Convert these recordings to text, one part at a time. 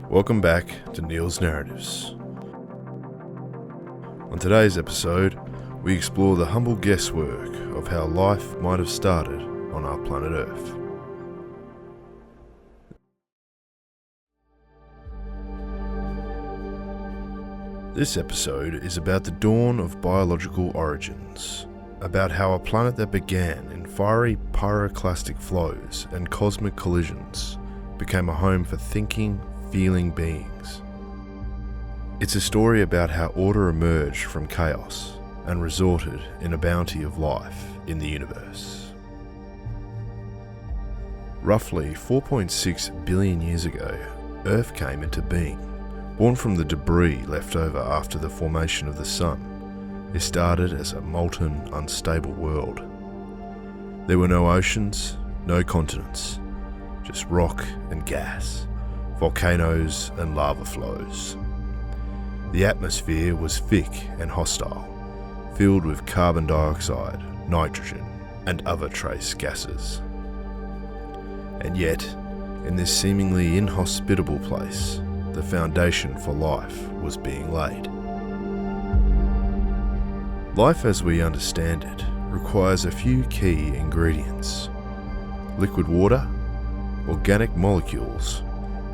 Welcome back to Neil's Narratives. On today's episode, we explore the humble guesswork of how life might have started on our planet Earth. This episode is about the dawn of biological origins, about how a planet that began in fiery pyroclastic flows and cosmic collisions became a home for thinking, feeling beings. It's a story about how order emerged from chaos and resorted in a bounty of life in the universe. Roughly 4.6 billion years ago, Earth came into being. Born from the debris left over after the formation of the Sun, it started as a molten, unstable world. There were no oceans, no continents, just rock and gas, volcanoes and lava flows. The atmosphere was thick and hostile, filled with carbon dioxide, nitrogen, and other trace gases. And yet, in this seemingly inhospitable place, the foundation for life was being laid. Life as we understand it requires a few key ingredients: liquid water, organic molecules,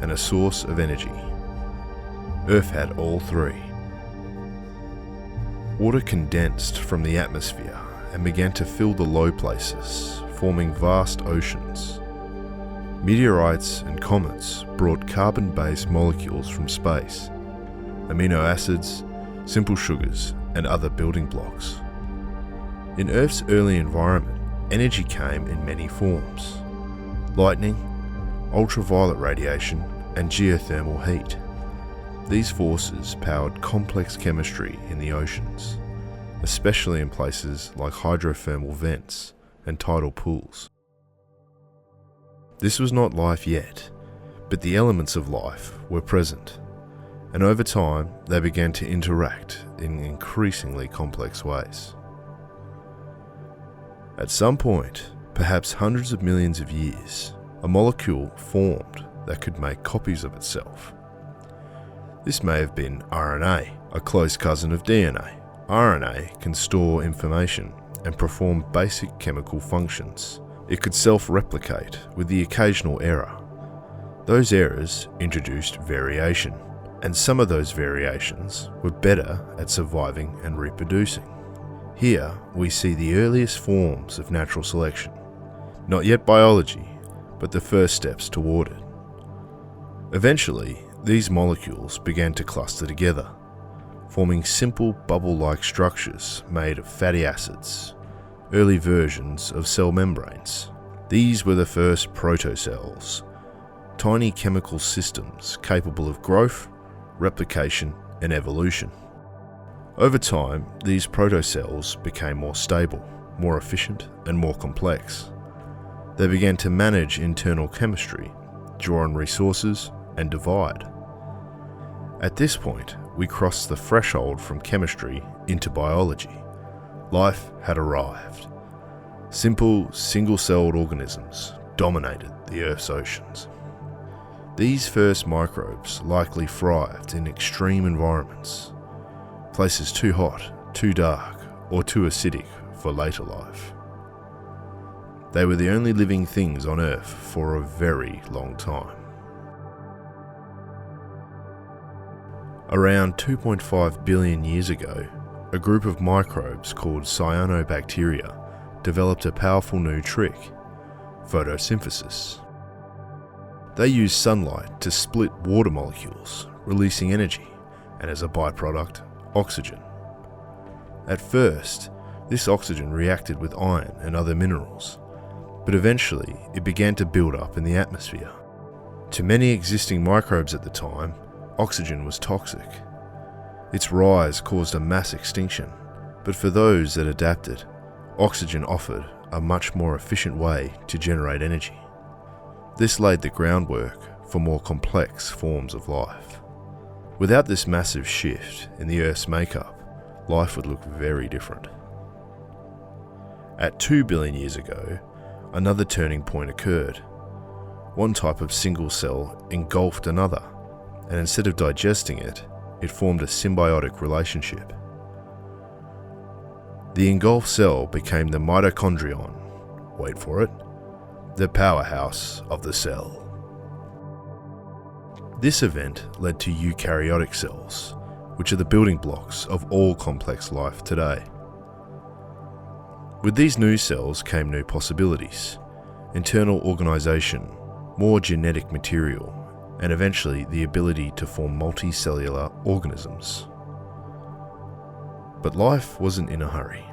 and a source of energy. Earth had all three. Water condensed from the atmosphere and began to fill the low places, forming vast oceans. Meteorites and comets brought carbon-based molecules from space, amino acids, simple sugars, and other building blocks. In Earth's early environment, energy came in many forms: lightning, ultraviolet radiation, and geothermal heat. These forces powered complex chemistry in the oceans, especially in places like hydrothermal vents and tidal pools. This was not life yet, but the elements of life were present, and over time they began to interact in increasingly complex ways. At some point, perhaps hundreds of millions of years, a molecule formed that could make copies of itself. This may have been RNA, a close cousin of DNA. RNA can store information and perform basic chemical functions. It could self-replicate with the occasional error. Those errors introduced variation, and some of those variations were better at surviving and reproducing. Here we see the earliest forms of natural selection. Not yet biology, but the first steps toward it. Eventually, these molecules began to cluster together, forming simple bubble-like structures made of fatty acids, early versions of cell membranes. These were the first protocells, tiny chemical systems capable of growth, replication, and evolution. Over time, these protocells became more stable, more efficient, and more complex. They began to manage internal chemistry, draw on resources, and divide. At this point, we crossed the threshold from chemistry into biology. Life had arrived. Simple, single-celled organisms dominated the Earth's oceans. These first microbes likely thrived in extreme environments, places too hot, too dark, or too acidic for later life. They were the only living things on Earth for a very long time. Around 2.5 billion years ago, a group of microbes called cyanobacteria developed a powerful new trick: photosynthesis. They use sunlight to split water molecules, releasing energy, and as a byproduct, oxygen. At first, this oxygen reacted with iron and other minerals, but eventually it began to build up in the atmosphere. To many existing microbes at the time, oxygen was toxic. Its rise caused a mass extinction, but for those that adapted, oxygen offered a much more efficient way to generate energy. This laid the groundwork for more complex forms of life. Without this massive shift in the Earth's makeup, life would look very different. At 2 billion years ago, another turning point occurred. One type of single cell engulfed another, and instead of digesting it, it formed a symbiotic relationship. The engulfed cell became the mitochondrion, wait for it, the powerhouse of the cell. This event led to eukaryotic cells, which are the building blocks of all complex life today. With these new cells came new possibilities, internal organisation, more genetic material, and eventually the ability to form multicellular organisms. But life wasn't in a hurry.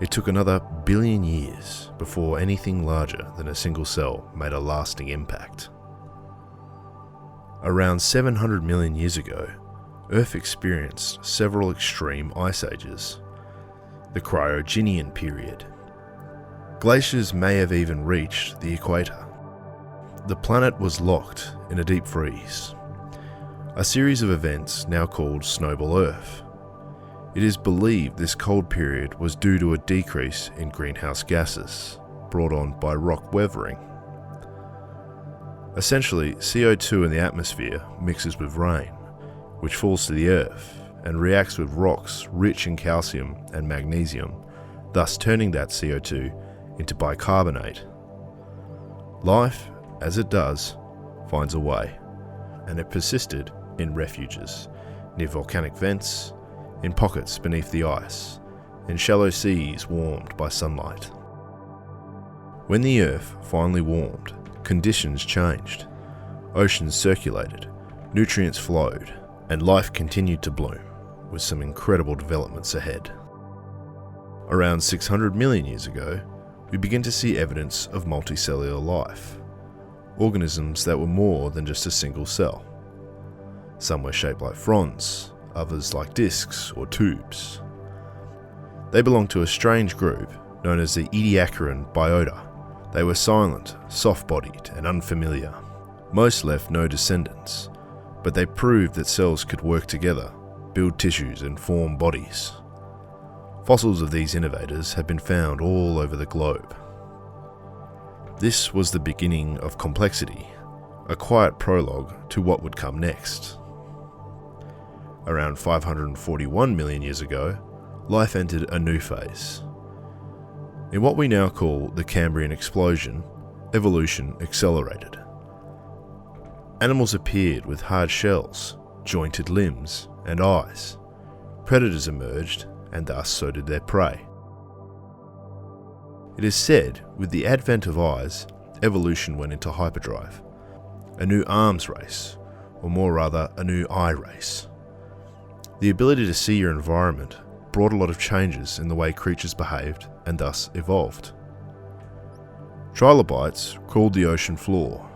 It took another billion years before anything larger than a single cell made a lasting impact. Around 700 million years ago, Earth experienced several extreme ice ages. The Cryogenian period. Glaciers may have even reached the equator. The planet was locked in a deep freeze, a series of events now called Snowball Earth. It is believed this cold period was due to a decrease in greenhouse gases brought on by rock weathering. Essentially, CO2 in the atmosphere mixes with rain, which falls to the Earth and reacts with rocks rich in calcium and magnesium, thus turning that CO2 into bicarbonate. Life, as it does, finds a way, and it persisted in refuges, near volcanic vents, in pockets beneath the ice, in shallow seas warmed by sunlight. When the Earth finally warmed, conditions changed. Oceans circulated, nutrients flowed, and life continued to bloom, with some incredible developments ahead. Around 600 million years ago, we begin to see evidence of multicellular life, organisms that were more than just a single cell. Some were shaped like fronds, others like discs or tubes. They belonged to a strange group known as the Ediacaran biota. They were silent, soft-bodied, and unfamiliar. Most left no descendants, but they proved that cells could work together, build tissues, and form bodies. Fossils of these innovators have been found all over the globe. This was the beginning of complexity, a quiet prologue to what would come next. Around 541 million years ago, life entered a new phase. In what we now call the Cambrian explosion, evolution accelerated. Animals appeared with hard shells, jointed limbs, and eyes. Predators emerged, and thus so did their prey. It is said, with the advent of eyes, evolution went into hyperdrive. A new arms race, or more rather, a new eye race. The ability to see your environment brought a lot of changes in the way creatures behaved and thus evolved. Trilobites crawled the ocean floor.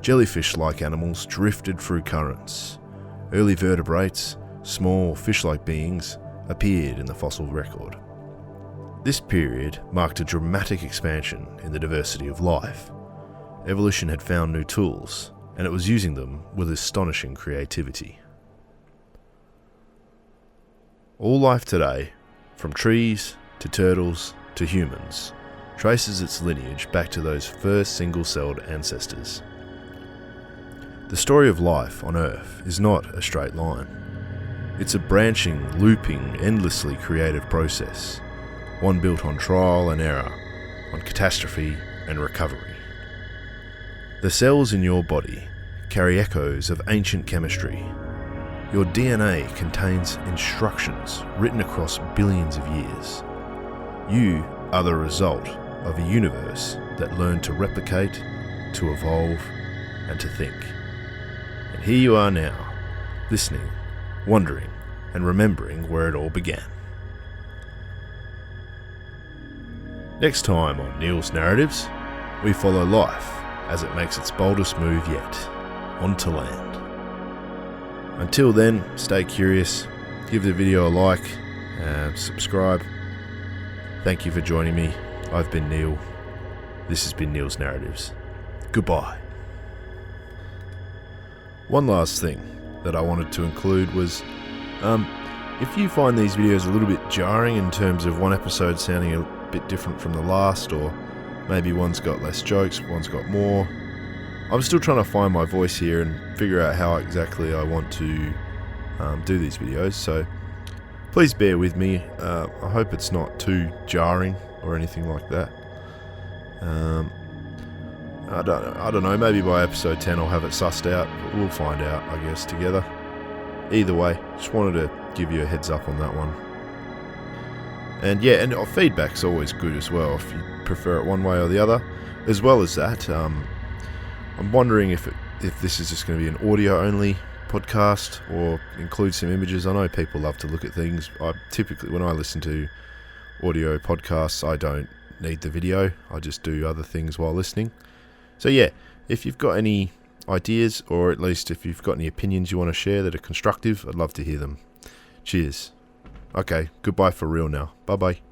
Jellyfish-like animals drifted through currents. Early vertebrates, small fish-like beings, appeared in the fossil record. This period marked a dramatic expansion in the diversity of life. Evolution had found new tools, and it was using them with astonishing creativity. All life today, from trees to turtles to humans, traces its lineage back to those first single-celled ancestors. The story of life on Earth is not a straight line. It's a branching, looping, endlessly creative process, one built on trial and error, on catastrophe and recovery. The cells in your body carry echoes of ancient chemistry. Your DNA contains instructions written across billions of years. You are the result of a universe that learned to replicate, to evolve, and to think. And here you are now, listening, wondering, and remembering where it all began. Next time on Neil's Narratives, we follow life as it makes its boldest move yet, onto land. Until then, stay curious, give the video a like, subscribe. Thank you for joining me. I've been Neil. This has been Neil's Narratives. Goodbye. One last thing that I wanted to include was, if you find these videos a little bit jarring in terms of one episode sounding a bit different from the last, or maybe one's got less jokes, one's got more, I'm still trying to find my voice here and figure out how exactly I want to do these videos, so please bear with me. I hope it's not too jarring or anything like that. I don't know, maybe by episode 10 I'll have it sussed out, but we'll find out, I guess, together. Either way, just wanted to give you a heads up on that one. And yeah, and feedback's always good as well, if you prefer it one way or the other. As well as that, I'm wondering if this is just going to be an audio-only podcast or include some images. I know people love to look at things. Typically, when I listen to audio podcasts, I don't need the video. I just do other things while listening. So yeah, if you've got any ideas, or at least if you've got any opinions you want to share that are constructive, I'd love to hear them. Cheers. Okay, goodbye for real now. Bye-bye.